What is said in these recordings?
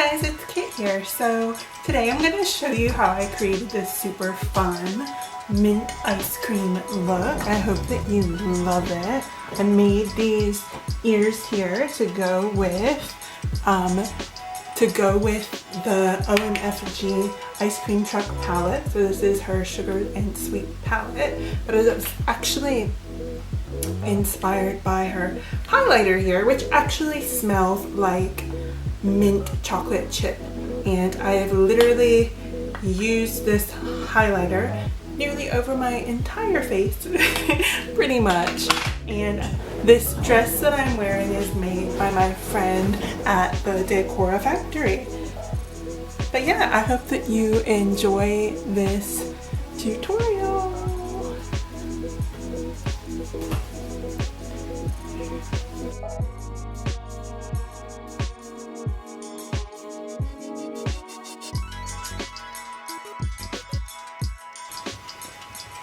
guys, it's Kit here. So today I'm going to show you how I created this super fun mint ice cream look. I hope that you love it. I made these ears here to go with the Omfg ice cream truck palette. So this is her sugar and sweet palette, but it's actually inspired by her highlighter here, which actually smells like mint chocolate chip, and I have literally used this highlighter nearly over my entire face pretty much. And this dress that I'm wearing is made by my friend at the Decora factory. But yeah, I hope that you enjoy this tutorial.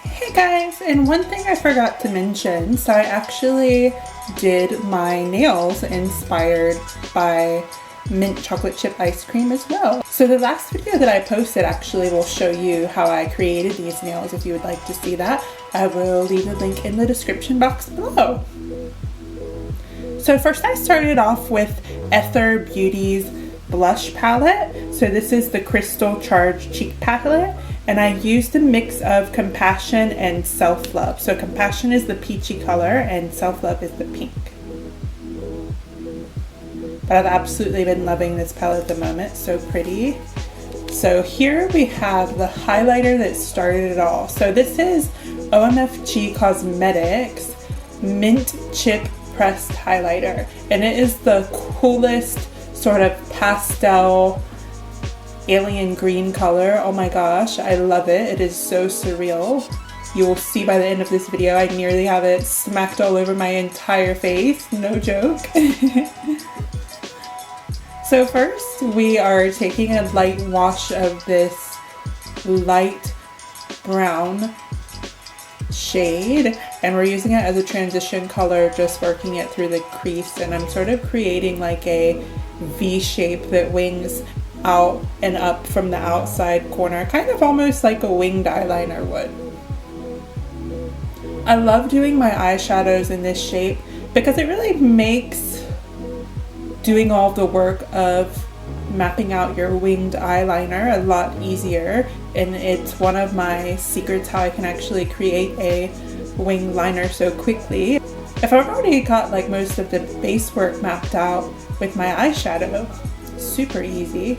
Hey guys, and one thing I forgot to mention, so I actually did my nails inspired by mint chocolate chip ice cream as well. So the last video that I posted actually will show you how I created these nails. If you would like to see that, I will leave a link in the description box below. So first I started off with Ether Beauty's blush palette. So this is the Crystal Charged Cheek palette. And I used a mix of Compassion and Self-Love. So Compassion is the peachy color and Self-Love is the pink. But I've absolutely been loving this palette at the moment, so pretty. So here we have the highlighter that started it all. So this is Omfg Cosmetics Mint Chip Pressed Highlighter. And it is the coolest sort of pastel alien green color. Oh my gosh, I love it. It is so surreal. You will see by the end of this video, I nearly have it smacked all over my entire face. No joke. So first, we are taking a light wash of this light brown shade, and we're using it as a transition color, just working it through the crease, and I'm sort of creating like a V shape that wings out and up from the outside corner, kind of almost like a winged eyeliner would. I love doing my eyeshadows in this shape because it really makes doing all the work of mapping out your winged eyeliner a lot easier, and it's one of my secrets how I can actually create a winged liner so quickly. If I've already got like most of the base work mapped out with my eyeshadow, super easy.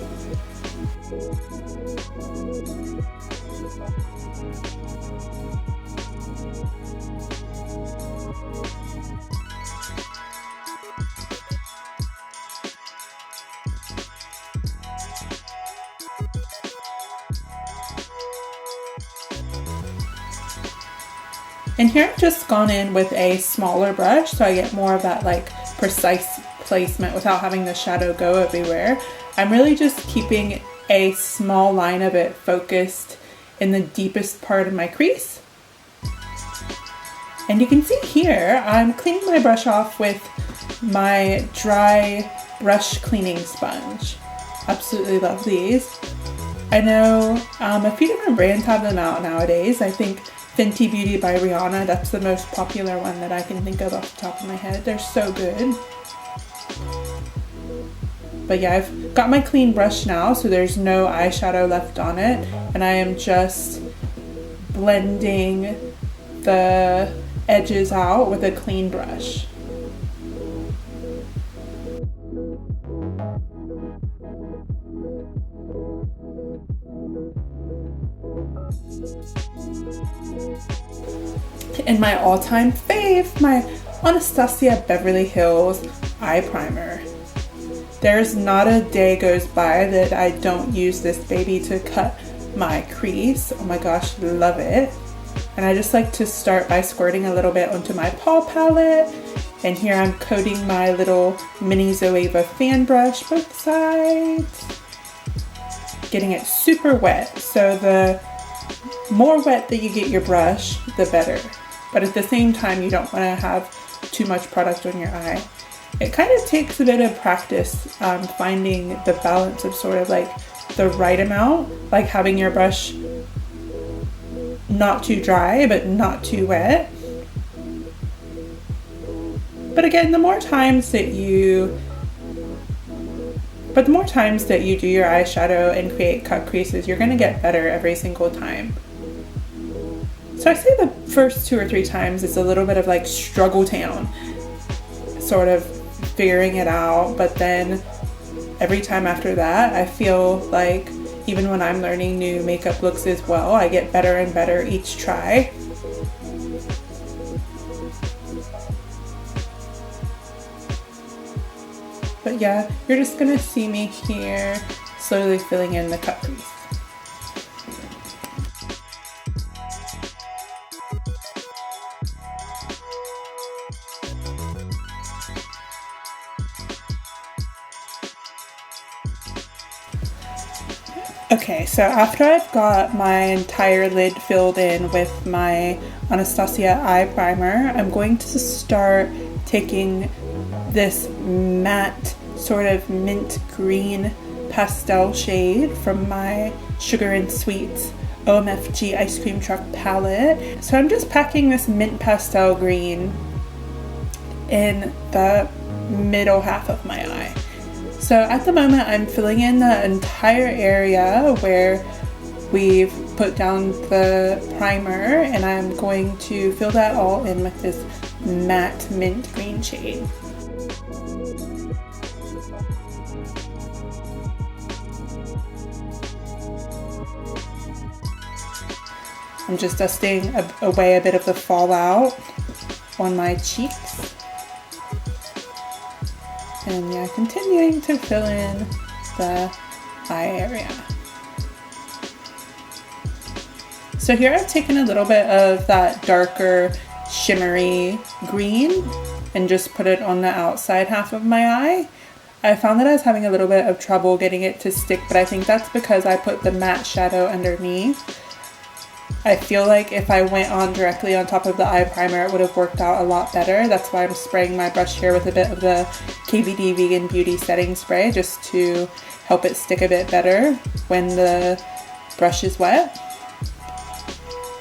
And here I've just gone in with a smaller brush so I get more of that like precise placement without having the shadow go everywhere. I'm really just keeping a small line of it focused in the deepest part of my crease. And you can see here, I'm cleaning my brush off with my dry brush cleaning sponge. Absolutely love these. I know a few different brands have them out nowadays. I think Fenty Beauty by Rihanna, that's the most popular one that I can think of off the top of my head. They're so good. But yeah, I've got my clean brush now, so there's no eyeshadow left on it. And I am just blending the edges out with a clean brush. And my all-time fave, my Anastasia Beverly Hills eye primer. There's not a day goes by that I don't use this baby to cut my crease. Oh my gosh, love it. And I just like to start by squirting a little bit onto my paw palette. And here I'm coating my little mini Zoeva fan brush both sides. Getting it super wet, so the more wet that you get your brush, the better. But at the same time, you don't want to have too much product on your eye. It kind of takes a bit of practice finding the balance of sort of like the right amount, like having your brush not too dry but not too wet. But again, the more times that you do your eyeshadow and create cut creases, you're going to get better every single time. So I say the first 2 or 3 times it's a little bit of like struggle town, sort of figuring it out, but then every time after that I feel like even when I'm learning new makeup looks as well, I get better and better each try. But yeah, you're just gonna see me here slowly filling in the cut crease. Okay, so after I've got my entire lid filled in with my Anastasia eye primer, I'm going to start taking this matte sort of mint green pastel shade from my Sugar and Sweets Omfg Ice Cream Truck palette. So I'm just packing this mint pastel green in the middle half of my eye. So at the moment I'm filling in the entire area where we've put down the primer, and I'm going to fill that all in with this matte mint green shade. I'm just dusting away a bit of the fallout on my cheeks. And yeah, continuing to fill in the eye area. So here I've taken a little bit of that darker shimmery green and just put it on the outside half of my eye. I found that I was having a little bit of trouble getting it to stick, but I think that's because I put the matte shadow underneath. I feel like if I went on directly on top of the eye primer, it would have worked out a lot better. That's why I'm spraying my brush here with a bit of the KVD Vegan Beauty Setting Spray, just to help it stick a bit better when the brush is wet.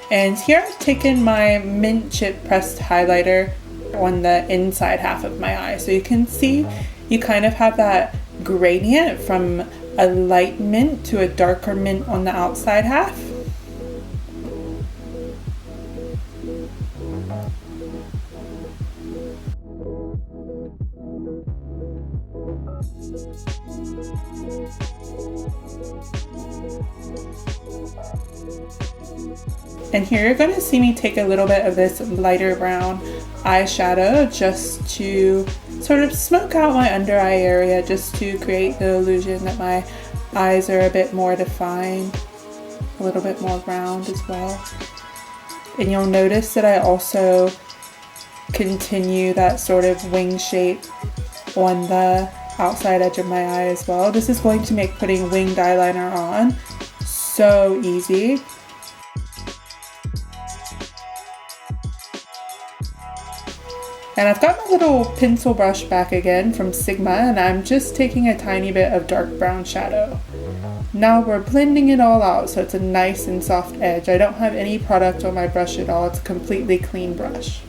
And here I've taken my mint chip pressed highlighter on the inside half of my eye. So you can see you kind of have that gradient from a light mint to a darker mint on the outside half. And here you're going to see me take a little bit of this lighter brown eyeshadow just to sort of smoke out my under eye area, just to create the illusion that my eyes are a bit more defined, a little bit more round as well. And you'll notice that I also continue that sort of wing shape on the outside edge of my eye as well. This is going to make putting winged eyeliner on so easy. And I've got my little pencil brush back again from Sigma, and I'm just taking a tiny bit of dark brown shadow. Now we're blending it all out so it's a nice and soft edge. I don't have any product on my brush at all. It's a completely clean brush.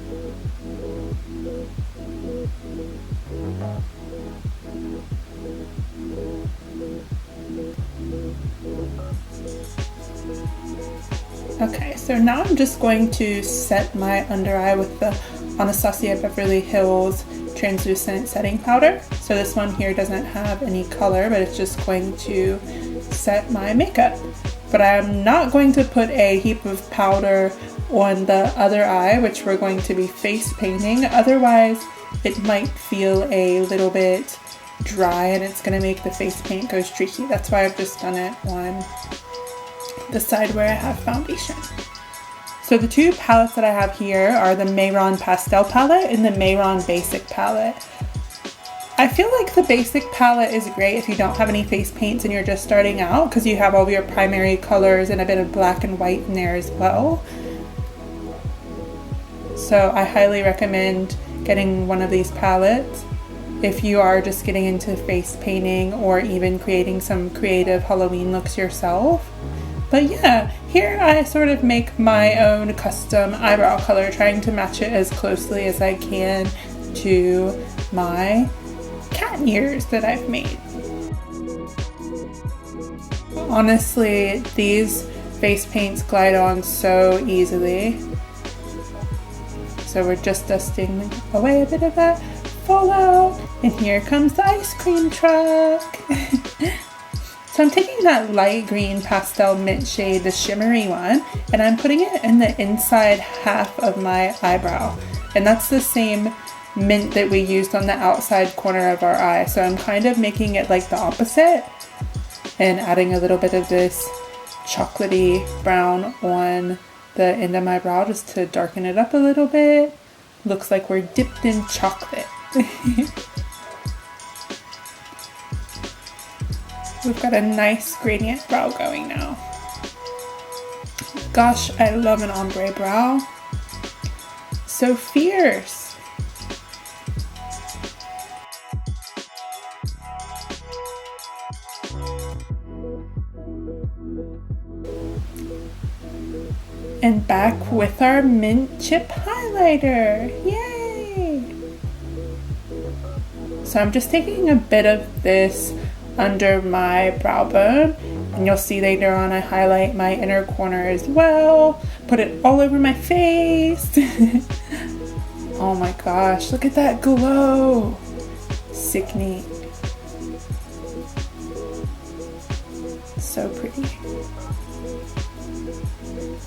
Okay, so now I'm just going to set my under eye with the Anastasia Beverly Hills translucent setting powder. So this one here doesn't have any color, but it's just going to set my makeup. But I'm not going to put a heap of powder on the other eye, which we're going to be face painting. Otherwise, it might feel a little bit dry and it's going to make the face paint go streaky. That's why I've just done it on the side where I have foundation. So the two palettes that I have here are the Mehron Pastel palette and the Mehron Basic palette. I feel like the Basic palette is great if you don't have any face paints and you're just starting out, because you have all of your primary colors and a bit of black and white in there as well. So I highly recommend getting one of these palettes. if you are just getting into face painting or even creating some creative Halloween looks yourself. But yeah, here I sort of make my own custom eyebrow color, trying to match it as closely as I can to my cat ears that I've made. Honestly, these face paints glide on so easily. So we're just dusting away a bit of that fallout, and here comes the ice cream truck. So I'm taking that light green pastel mint shade, the shimmery one, and I'm putting it in the inside half of my eyebrow. And that's the same mint that we used on the outside corner of our eye. So I'm kind of making it like the opposite and adding a little bit of this chocolatey brown on the end of my brow just to darken it up a little bit. Looks like we're dipped in chocolate. We've got a nice gradient brow going now. Gosh, I love an ombre brow. So fierce. And back with our mint chip highlighter. Yay! So I'm just taking a bit of this under my brow bone, and you'll see later on I highlight my inner corner as well. Put it all over my face. Oh my gosh, look at that glow. Sick neat. So pretty.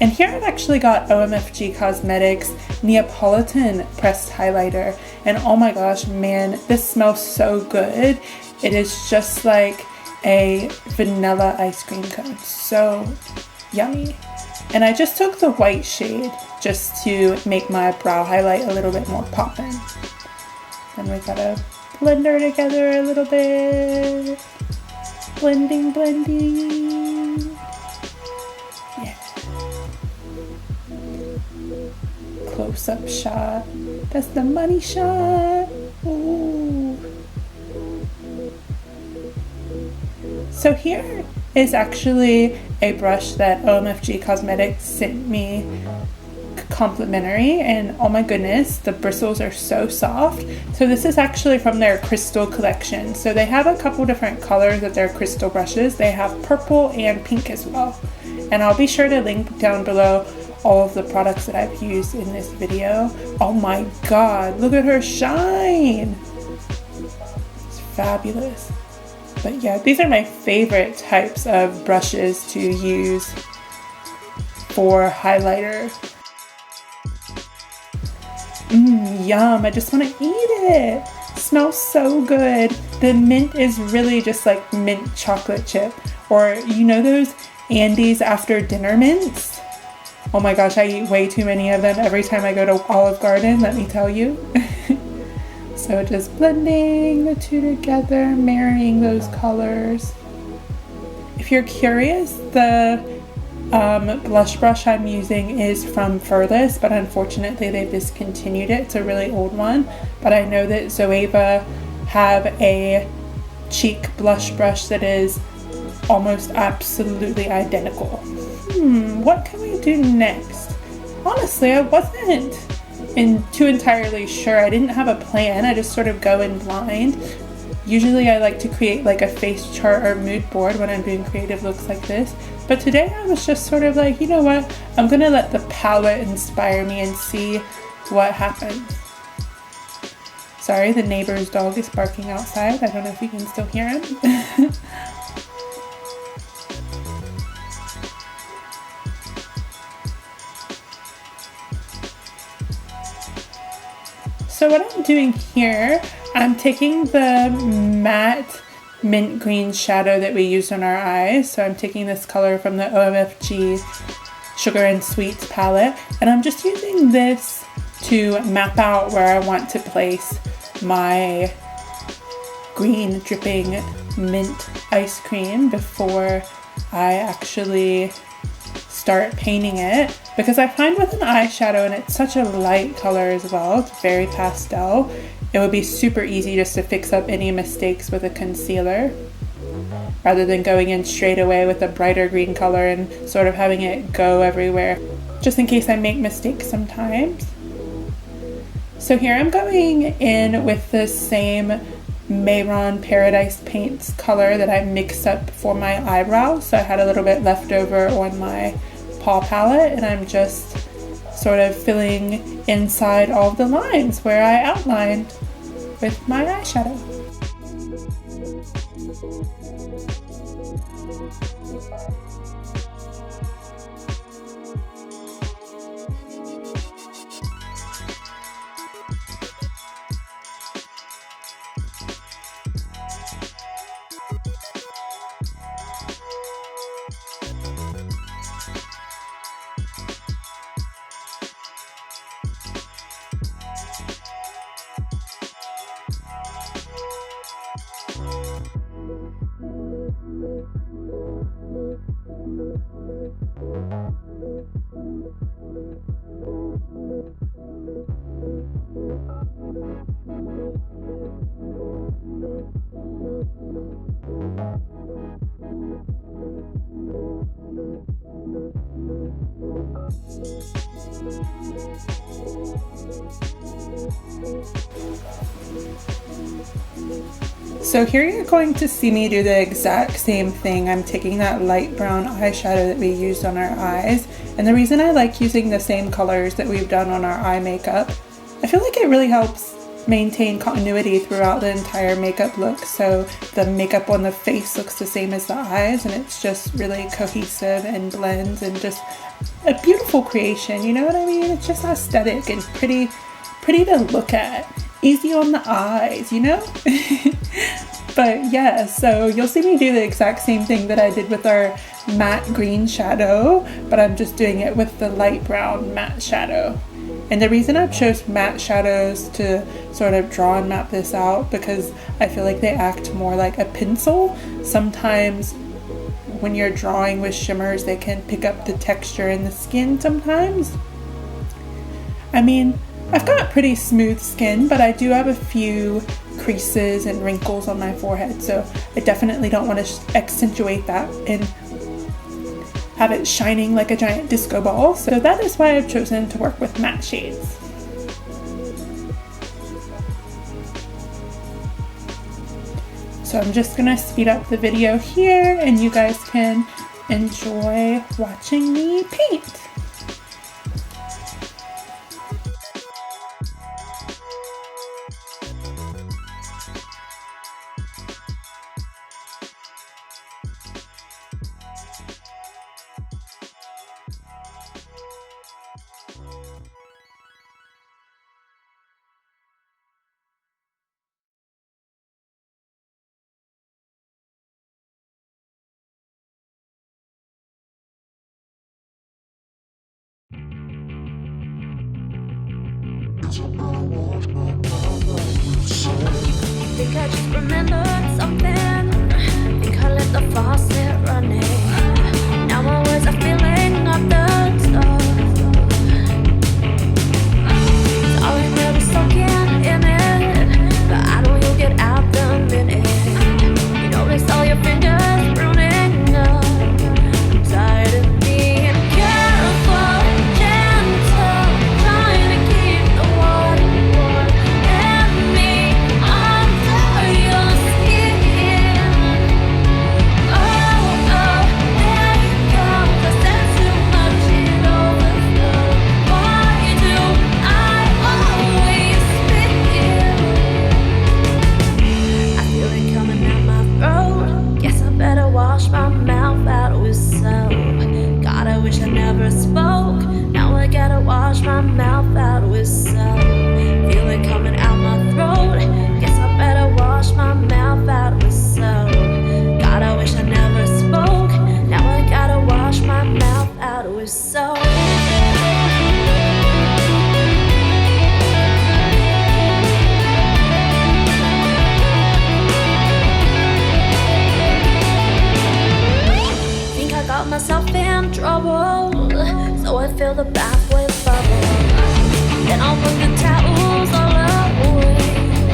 And here I've actually got Omfg Cosmetics Neapolitan pressed highlighter, and oh my gosh, man, this smells so good. It is just like a vanilla ice cream cone. So yummy. And I just took the white shade just to make my brow highlight a little bit more poppin'. And we gotta blend her together a little bit. Blending, blending. Yeah. Close-up shot. That's the money shot. Ooh. So here is actually a brush that Omfg Cosmetics sent me complimentary, and oh my goodness, the bristles are so soft. So this is actually from their crystal collection. So they have a couple different colors of their crystal brushes. They have purple and pink as well. And I'll be sure to link down below all of the products that I've used in this video. Oh my god, look at her shine! It's fabulous. But yeah, these are my favorite types of brushes to use for highlighter. Yum, I just want to eat it. Smells so good. The mint is really just like mint chocolate chip. Or you know those Andes after dinner mints? Oh my gosh, I eat way too many of them every time I go to Olive Garden, let me tell you. So just blending the two together, marrying those colors. If you're curious, the blush brush I'm using is from Furless, but unfortunately they've discontinued it. It's a really old one, but I know that Zoeva have a cheek blush brush that is almost absolutely identical. What can we do next? Honestly, I wasn't too entirely sure. I didn't have a plan. I just sort of go in blind. Usually I like to create like a face chart or mood board when I'm doing creative looks like this. But today I was just sort of like, you know what? I'm gonna let the palette inspire me and see what happens. Sorry, the neighbor's dog is barking outside. I don't know if you can still hear him. So what I'm doing here, I'm taking the matte mint green shadow that we used on our eyes. So I'm taking this color from the Omfg Sugar and Sweets palette, and I'm just using this to map out where I want to place my green dripping mint ice cream before I actually start painting it, because I find with an eyeshadow, and it's such a light color as well, it's very pastel, it would be super easy just to fix up any mistakes with a concealer rather than going in straight away with a brighter green color and sort of having it go everywhere, just in case I make mistakes sometimes. So here I'm going in with the same Mehron Paradise Paints color that I mixed up for my eyebrows. So I had a little bit left over on my paw palette, and I'm just sort of filling inside all of the lines where I outlined with my eyeshadow. So here you're going to see me do the exact same thing. I'm taking that light brown eyeshadow that we used on our eyes, and the reason I like using the same colors that we've done on our eye makeup, I feel like it really helps maintain continuity throughout the entire makeup look, so the makeup on the face looks the same as the eyes, and it's just really cohesive and blends, and just a beautiful creation, you know what I mean? It's just aesthetic and pretty to look at, easy on the eyes, you know? But yeah, so you'll see me do the exact same thing that I did with our matte green shadow, but I'm just doing it with the light brown matte shadow. And the reason I've chose matte shadows to sort of draw and map this out, because I feel like they act more like a pencil. Sometimes when you're drawing with shimmers, they can pick up the texture in the skin sometimes. I mean, I've got pretty smooth skin, but I do have a few creases and wrinkles on my forehead, so I definitely don't want to accentuate that and have it shining like a giant disco ball. So that is why I've chosen to work with matte shades. So I'm just gonna speed up the video here and you guys can enjoy watching me paint. Think I just remembered something. Think I left the faucet running. Now my words are filling up the stuff. Sorry, really soaking in it, but I know you'll get out the minute. You notice all your fingers pruning up. I'm tired of being careful, gentle, trying to keep the water warm and me under your skin. Oh, there you go, 'cause there's too much in overflow. Why do I always spit? I feel it coming out my throat. Guess I better wash my mouth out with soap. God, I wish I never spoke. Now I gotta wash my mouth out with soap. Feel it coming out my throat. Guess I better wash my mouth out with soap. God, I wish I never spoke. Now I gotta wash my mouth out with soap. Think I got myself in trouble, so I fill the bath with bubbles. Then I'll put the towels all away.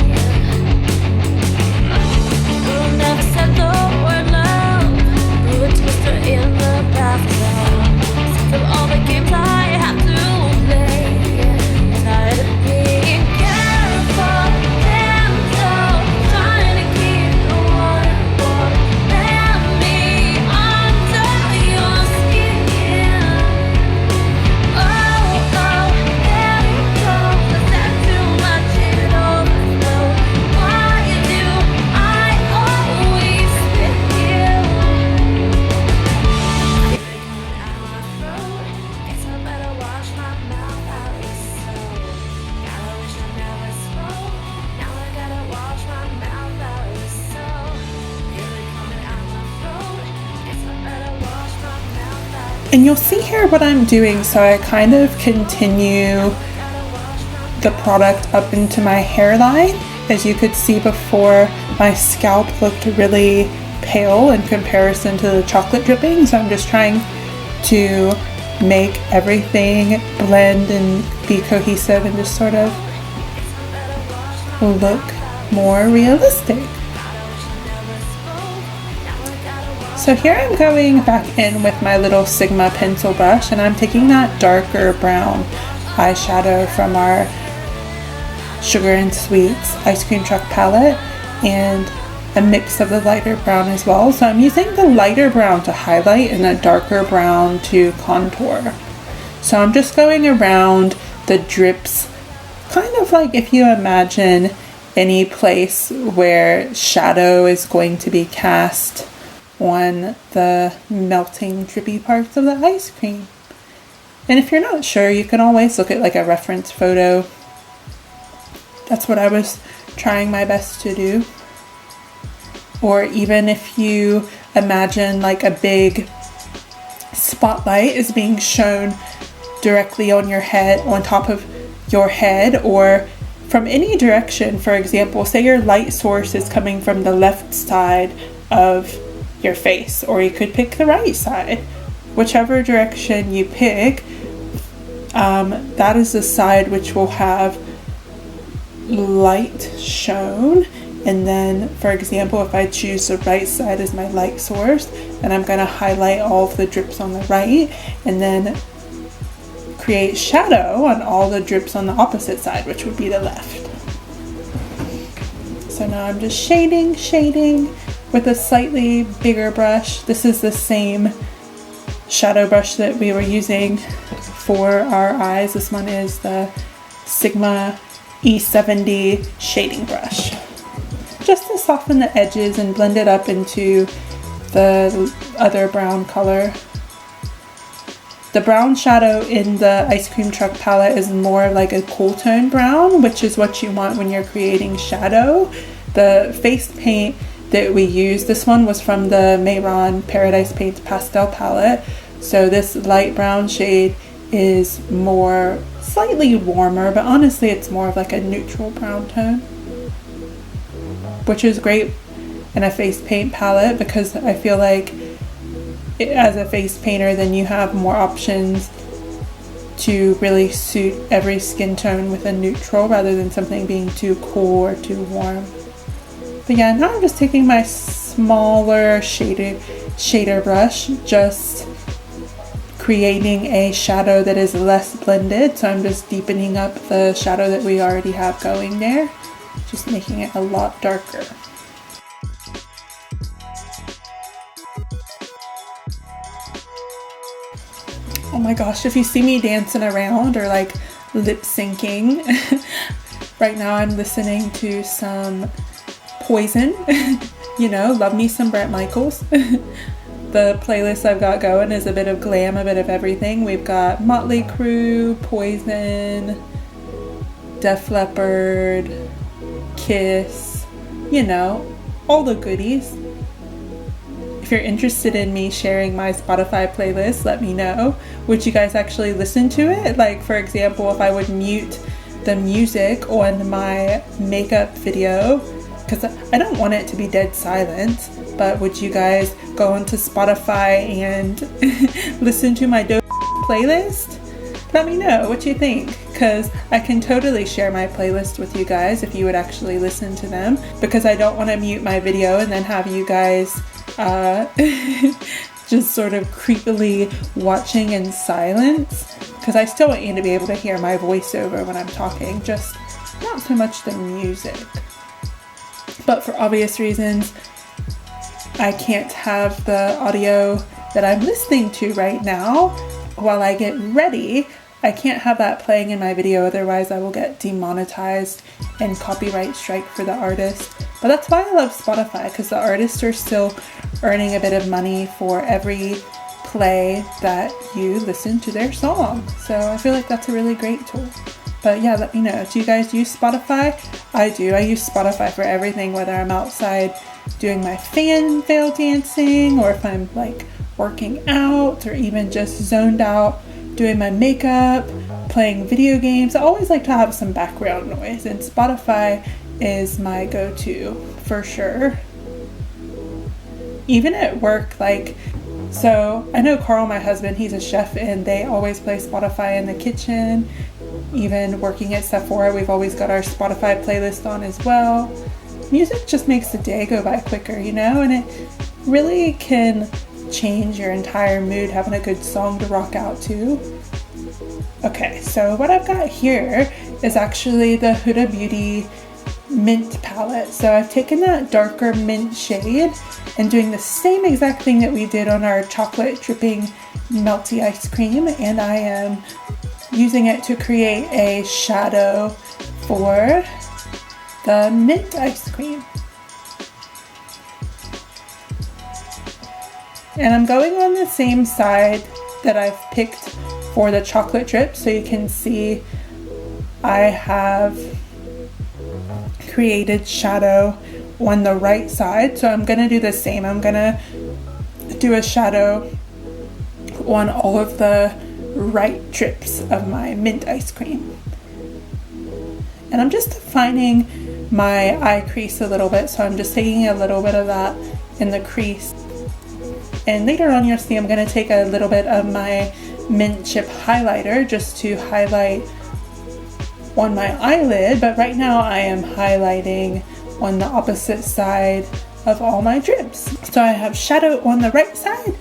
And you'll see here what I'm doing, so I kind of continue the product up into my hairline. As you could see before, my scalp looked really pale in comparison to the chocolate dripping, so I'm just trying to make everything blend and be cohesive and just sort of look more realistic. So here I'm going back in with my little Sigma pencil brush, and I'm taking that darker brown eyeshadow from our Sugar and Sweets Ice Cream Truck palette and a mix of the lighter brown as well. So I'm using the lighter brown to highlight and the darker brown to contour. So I'm just going around the drips, kind of like if you imagine any place where shadow is going to be cast on the melting drippy parts of the ice cream. And if you're not sure, you can always look at like a reference photo. That's what I was trying my best to do. Or even if you imagine like a big spotlight is being shown directly on your head, on top of your head, or from any direction. For example, say your light source is coming from the left side of your face, or you could pick the right side. Whichever direction you pick, that is the side which will have light shown. And then, for example, if I choose the right side as my light source, then I'm going to highlight all of the drips on the right and then create shadow on all the drips on the opposite side, which would be the left. So now I'm just shading with a slightly bigger brush. This is the same shadow brush that we were using for our eyes. This one is the Sigma E70 shading brush, just to soften the edges and blend it up into the other brown color. The brown shadow in the Ice Cream Truck palette is more like a cool tone brown, which is what you want when you're creating shadow. The face paint that we used, this one was from the Mehron Paradise Paints Pastel palette. So this light brown shade is more, slightly warmer, but honestly it's more of like a neutral brown tone, which is great in a face paint palette because I feel like as a face painter then you have more options to really suit every skin tone with a neutral rather than something being too cool or too warm. But yeah, now I'm just taking my smaller shader brush, just creating a shadow that is less blended. So I'm just deepening up the shadow that we already have going there, just making it a lot darker. Oh my gosh, if you see me dancing around or like lip syncing, right now I'm listening to some Poison, you know, love me some Bret Michaels. The playlist I've got going is a bit of glam, a bit of everything. We've got Motley Crue, Poison, Def Leppard, Kiss, you know, all the goodies. If you're interested in me sharing my Spotify playlist, let me know. Would you guys actually listen to it? Like, for example, if I would mute the music on my makeup video, because I don't want it to be dead silent, but would you guys go onto Spotify and listen to my dope playlist? Let me know what you think, because I can totally share my playlist with you guys if you would actually listen to them, because I don't want to mute my video and then have you guys just sort of creepily watching in silence, because I still want you to be able to hear my voiceover when I'm talking, just not so much the music. But for obvious reasons, I can't have the audio that I'm listening to right now while I get ready. I can't have that playing in my video, otherwise I will get demonetized and copyright strike for the artist. But that's why I love Spotify, because the artists are still earning a bit of money for every play that you listen to their song. So I feel like that's a really great tool. But yeah, let me know. Do you guys use Spotify? I do. I use Spotify for everything, whether I'm outside doing my fan veil dancing or if I'm like working out or even just zoned out doing my makeup, playing video games. I always like to have some background noise, and Spotify is my go-to for sure. Even at work, like, so I know Carl, my husband, he's a chef, and they always play Spotify in the kitchen. Even working at Sephora, we've always got our Spotify playlist on as well. Music just makes the day go by quicker, you know, and it really can change your entire mood having a good song to rock out to. Okay, so what I've got here is actually the Huda Beauty mint palette. So I've taken that darker mint shade and doing the same exact thing that we did on our chocolate dripping melty ice cream, and I am using it to create a shadow for the mint ice cream. And I'm going on the same side that I've picked for the chocolate drip, so you can see I have created shadow on the right side. So I'm going to do the same. I'm going to do a shadow on all of the right drips of my mint ice cream. And I'm just defining my eye crease a little bit, so I'm just taking a little bit of that in the crease. And later on you'll see I'm going to take a little bit of my mint chip highlighter just to highlight on my eyelid, but right now I am highlighting on the opposite side of all my drips. So I have shadow on the right side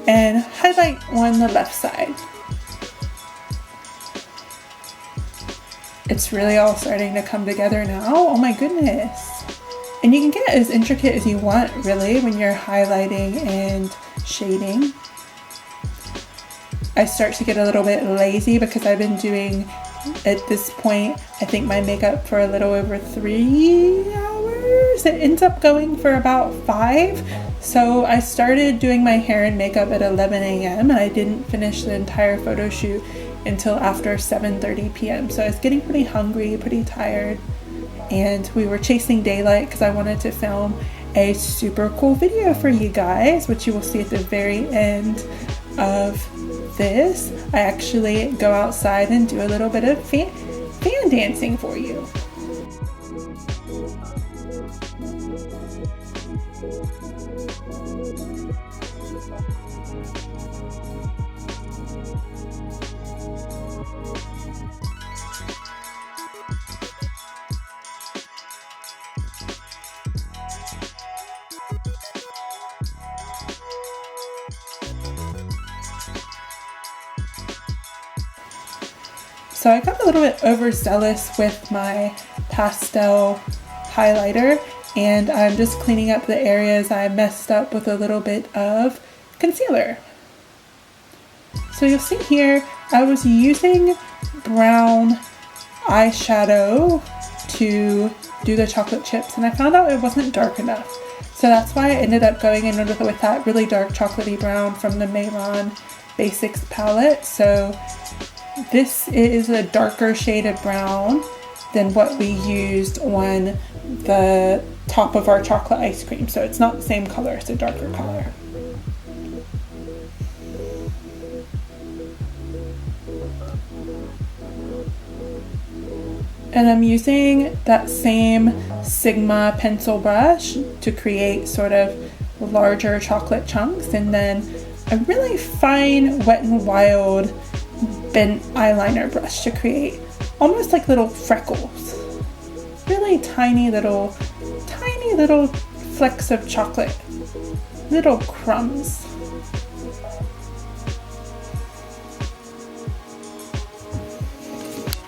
and highlight on the left side. It's really all starting to come together now. Oh my goodness. And you can get as intricate as you want, really, when you're highlighting and shading. I start to get a little bit lazy because I've been doing, at this point, I think my makeup for a little over 3 hours. It ends up going for about 5. So I started doing my hair and makeup at 11 a.m. and I didn't finish the entire photo shoot until after 7:30 p.m. So I was getting pretty hungry, pretty tired, and we were chasing daylight because I wanted to film a super cool video for you guys, which you will see at the very end of this. I actually go outside and do a little bit of fan dancing for you. So I got a little bit overzealous with my pastel highlighter, and I'm just cleaning up the areas I messed up with a little bit of concealer. So you'll see here, I was using brown eyeshadow to do the chocolate chips, and I found out it wasn't dark enough. So that's why I ended up going in with that really dark chocolatey brown from the Mehron Basics palette. So this is a darker shade of brown than what we used on the top of our chocolate ice cream. So it's not the same color, it's a darker color. And I'm using that same Sigma pencil brush to create sort of larger chocolate chunks, and then a really fine Wet n Wild bent eyeliner brush to create almost like little freckles. Really tiny little flecks of chocolate. Little crumbs.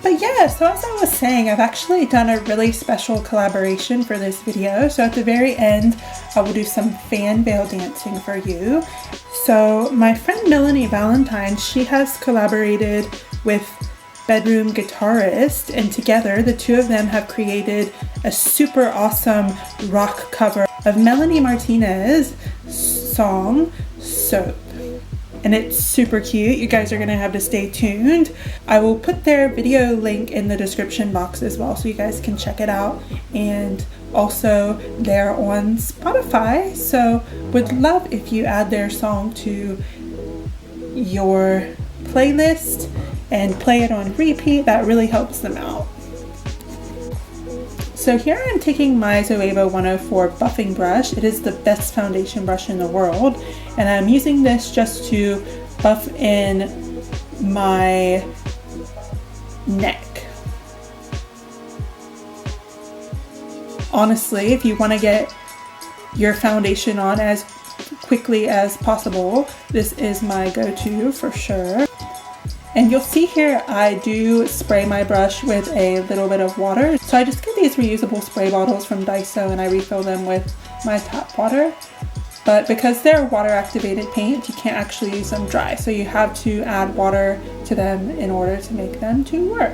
But yeah, so as I was saying, I've actually done a really special collaboration for this video. So at the very end, I will do some fan veil dancing for you. So my friend Melanie Valentine, she has collaborated with bedroom Guitarist, and together the two of them have created a super awesome rock cover of Melanie Martinez song Soap. and it's super cute. You guys are gonna have to stay tuned. I will put their video link in the description box as well so you guys can check it out. And also they're on Spotify, so would love if you add their song to your playlist and play it on repeat. That really helps them out. So here I'm taking my Zoeva 104 buffing brush. It is the best foundation brush in the world, and I'm using this just to buff in my neck. Honestly, if you want to get your foundation on as quickly as possible, this is my go-to for sure. And you'll see here I do spray my brush with a little bit of water. So I just get these reusable spray bottles from Daiso and I refill them with my tap water. But because they're water activated paint, you can't actually use them dry. So you have to add water to them in order to make them to work.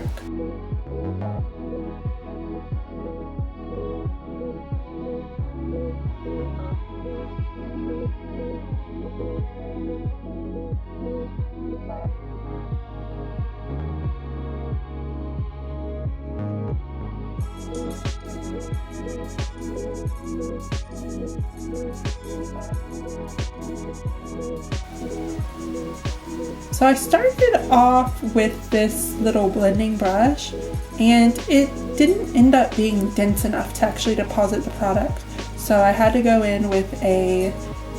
So I started off with this little blending brush and it didn't end up being dense enough to actually deposit the product. So I had to go in with a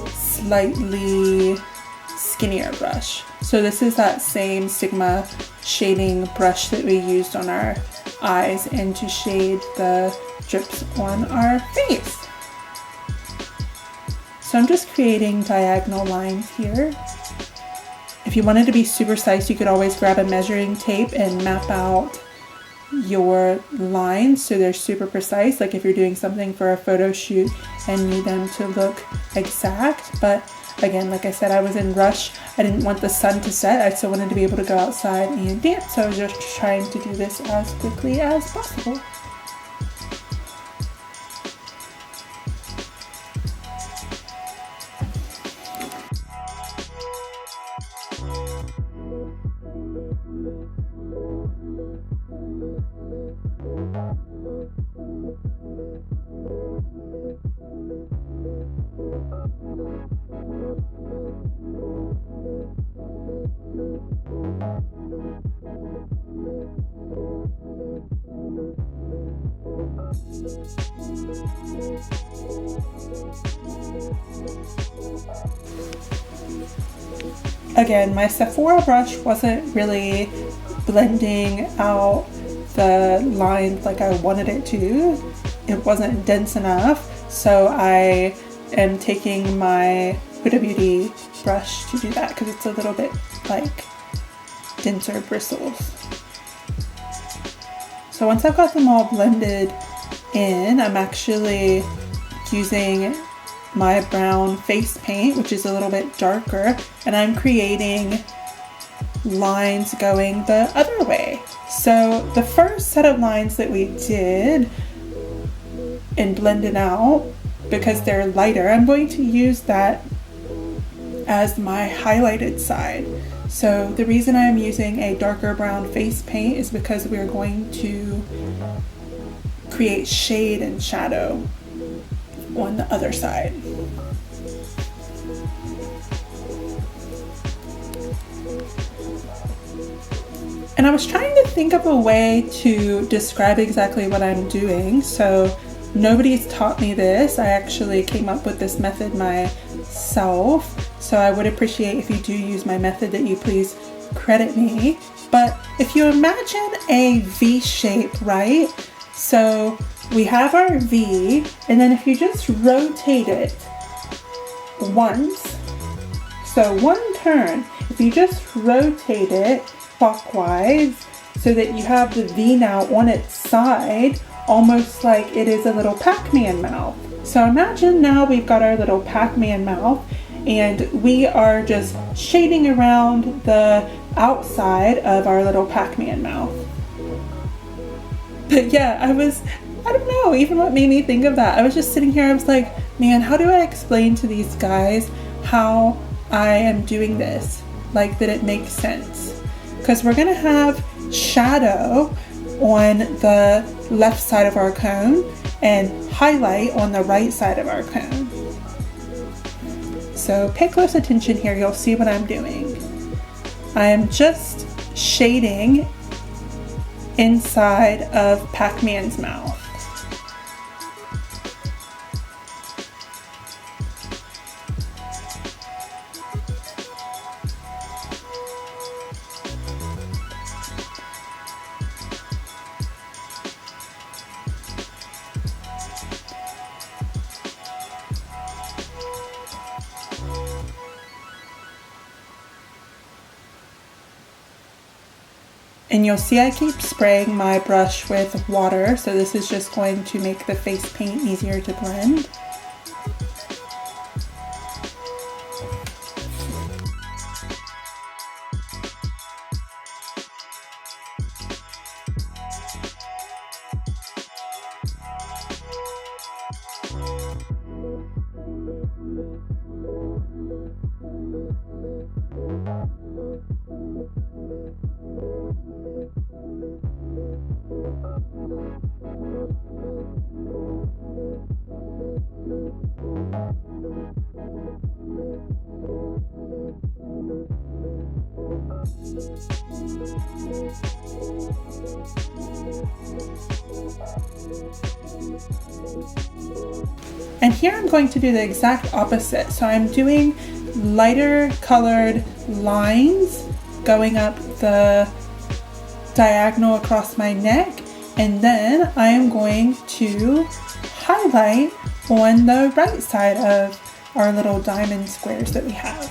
slightly skinnier brush. So this is that same Sigma shading brush that we used on our eyes and to shade the drips on our face. So I'm just creating diagonal lines here. If you wanted to be super precise, you could always grab a measuring tape and map out your lines so they're super precise, like if you're doing something for a photo shoot and need them to look exact. But again, like I said, I was in rush. I didn't want the sun to set. I still wanted to be able to go outside and dance, so I was just trying to do this as quickly as possible. Again, my Sephora brush wasn't really blending out the lines like I wanted it to. It wasn't dense enough, so I am taking my Huda Beauty brush to do that because it's a little bit like denser bristles. So once I've got them all blended in, I'm actually using my brown face paint, which is a little bit darker, and I'm creating lines going the other way. So the first set of lines that we did and blended out, because they're lighter, I'm going to use that as my highlighted side. So the reason I'm using a darker brown face paint is because we're going to create shade and shadow on the other side. And I was trying to think of a way to describe exactly what I'm doing. So nobody's taught me this. I actually came up with this method myself. So I would appreciate if you do use my method that you please credit me. But if you imagine a V shape, right? So we have our V, and then if you just rotate it once, so one turn, if you just rotate it clockwise so that you have the V now on its side, almost like it is a little Pac-Man mouth. So imagine now we've got our little Pac-Man mouth and we are just shading around the outside of our little Pac-Man mouth. But yeah, I don't know, even what made me think of that, I was just sitting here, I was like, man, how do I explain to these guys how I am doing this, like that it makes sense. Because we're gonna have shadow on the left side of our cone and highlight on the right side of our cone. So pay close attention here, you'll see what I'm doing. I am just shading inside of Pac-Man's mouth. And you'll see I keep spraying my brush with water, so this is just going to make the face paint easier to blend. And here I'm going to do the exact opposite. So I'm doing lighter colored lines going up the diagonal across my neck, and then I am going to highlight on the right side of our little diamond squares that we have.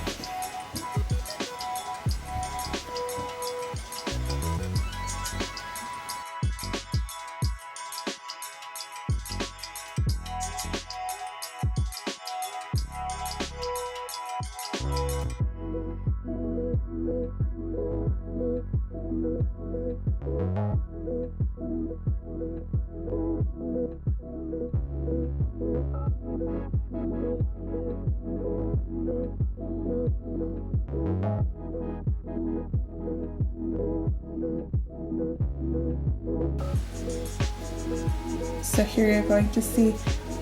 So here you're going to see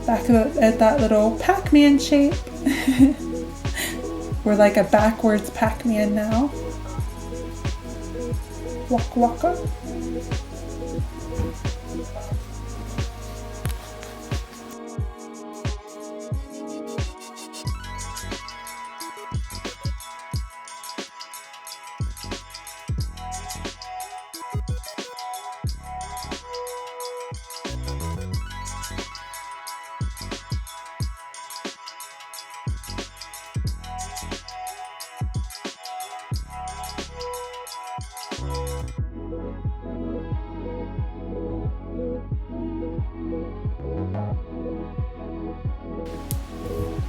back at that little Pac-Man shape. We're like a backwards Pac-Man now. Waka waka.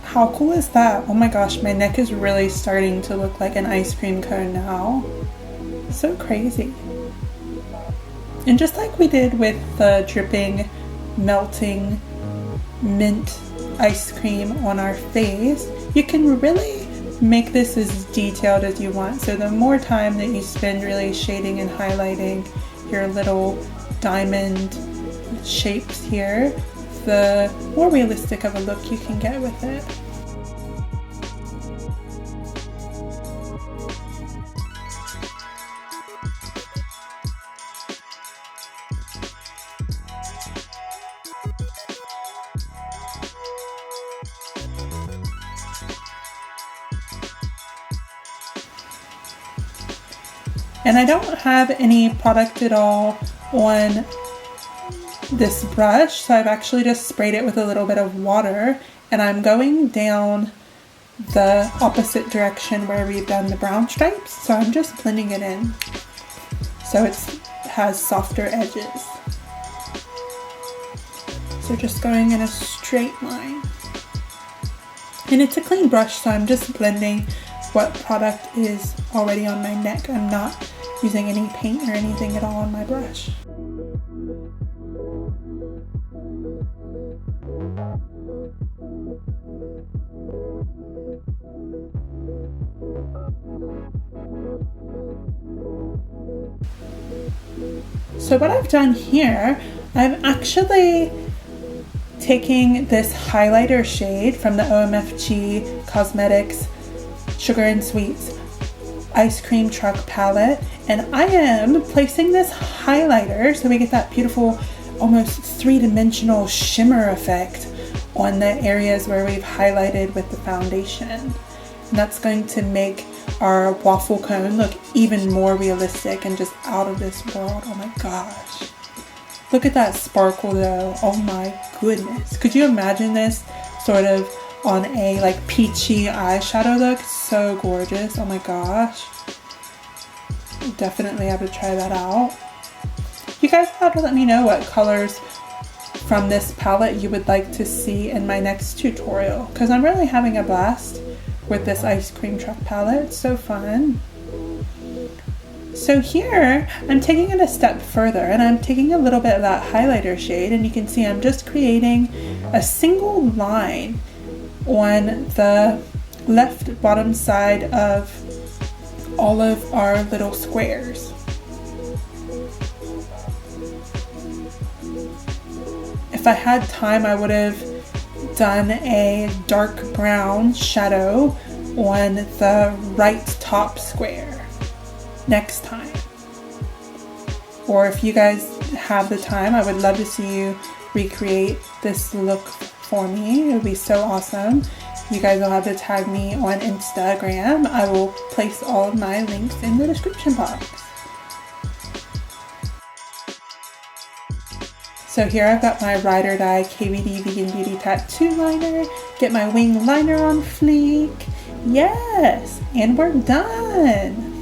How cool is that? Oh my gosh, my neck is really starting to look like an ice cream cone now. So crazy. And just like we did with the dripping, melting mint ice cream on our face, you can really make this as detailed as you want. So the more time that you spend really shading and highlighting your little diamond shapes here, the more realistic of a look you can get with it. And I don't have any product at all on this brush, so I've actually just sprayed it with a little bit of water, and I'm going down the opposite direction where we've done the brown stripes, so I'm just blending it in so it has softer edges. So just going in a straight line. And it's a clean brush, so I'm just blending what product is already on my neck. I'm not using any paint or anything at all on my brush. So what I've done here, I'm actually taking this highlighter shade from the Omfg Cosmetics Sugar and Sweets Ice Cream Truck palette, and I am placing this highlighter so we get that beautiful almost three-dimensional shimmer effect on the areas where we've highlighted with the foundation. And that's going to make our waffle cone look even more realistic and just out of this world. Oh my gosh. Look at that sparkle though. Oh my goodness. Could you imagine this sort of on a like peachy eyeshadow look? So gorgeous. Oh my gosh. Definitely have to try that out. You guys have to let me know what colors from this palette you would like to see in my next tutorial, because I'm really having a blast with this ice cream truck palette. It's so fun. So here I'm taking it a step further and I'm taking a little bit of that highlighter shade, and you can see I'm just creating a single line on the left bottom side of all of our little squares. If I had time, I would have done a dark brown shadow on the right top square next time. Or if you guys have the time, I would love to see you recreate this look for me. It would be so awesome. You guys will have to tag me on Instagram. I will place all of my links in the description box. So here I've got my Ride or Die KVD Vegan Beauty Tattoo Liner. Get my wing liner on fleek. Yes, and we're done.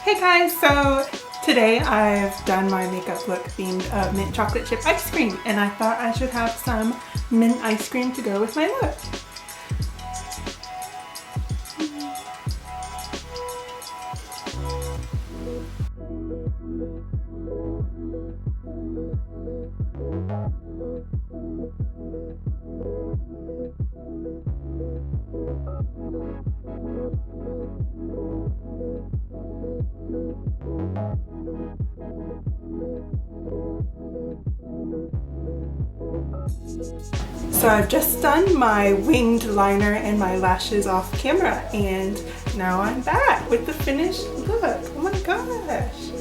Hey guys, so today I've done my makeup look themed of mint chocolate chip ice cream, and I thought I should have some mint ice cream to go with my look. So I've just done my winged liner and my lashes off camera, and now I'm back with the finished look. Oh my gosh.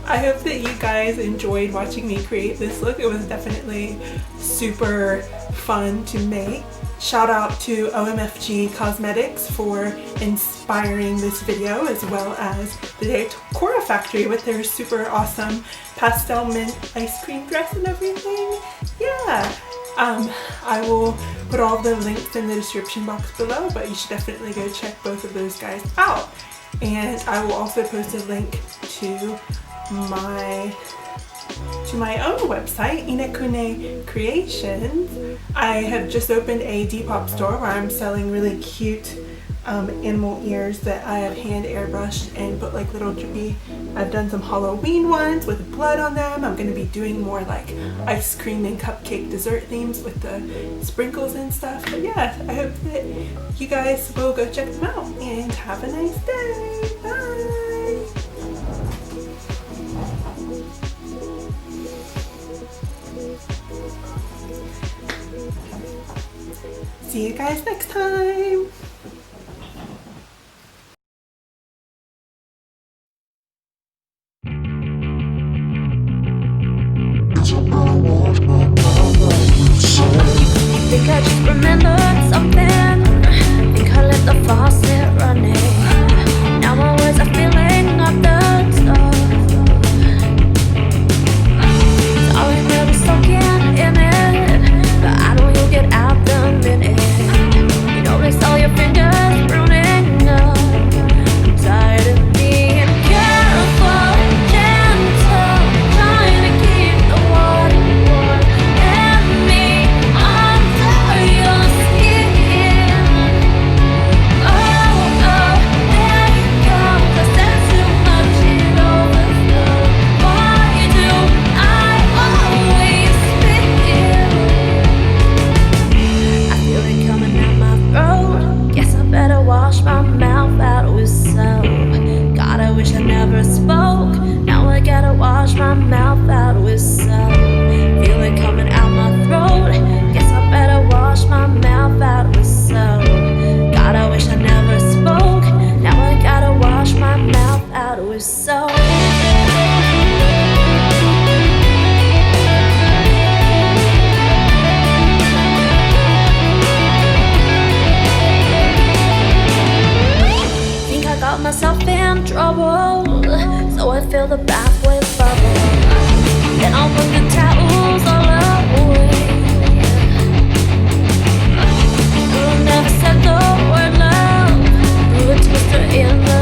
I hope that you guys enjoyed watching me create this look. It was definitely super fun to make. Shout out to Omfg Cosmetics for inspiring this video, as well as the Decora Factory with their super awesome pastel mint ice cream dress and everything. Yeah. I will put all the links in the description box below, but you should definitely go check both of those guys out. And I will also post a link to my own website, Inekune Creations. I have just opened a Depop store where I'm selling really cute animal ears that I have hand airbrushed and put like little drippy. I've done some Halloween ones with blood on them. I'm going to be doing more like ice cream and cupcake dessert themes with the sprinkles and stuff. But yeah, I hope that you guys will go check them out, and have a nice day. Bye! see you guys next time. Think I just remembered something. Think I left the faucet running. Now my words are filling up the tub. Sorry, really soaking in it, but I know you'll get out the minute you notice all your fingers pruning up. I'm tired of being careful and gentle, trying to keep the water warm and me under your skin. Oh, there you go, 'cause there's too much in overflow. Why do I always feel? I feel it coming out my throat. Guess I better wash my mouth out with soap. God, I wish I never spoke. Now I gotta wash my mouth out with soap. Feel it coming out my throat. Guess I better wash my mouth out with soap. God, I wish I never spoke. Now I gotta wash my mouth out with soap. Think I got myself in trouble, so I fill the bath with bubbles. Then I'll put the towels all away. You'll never said the word love. Blew a twister in the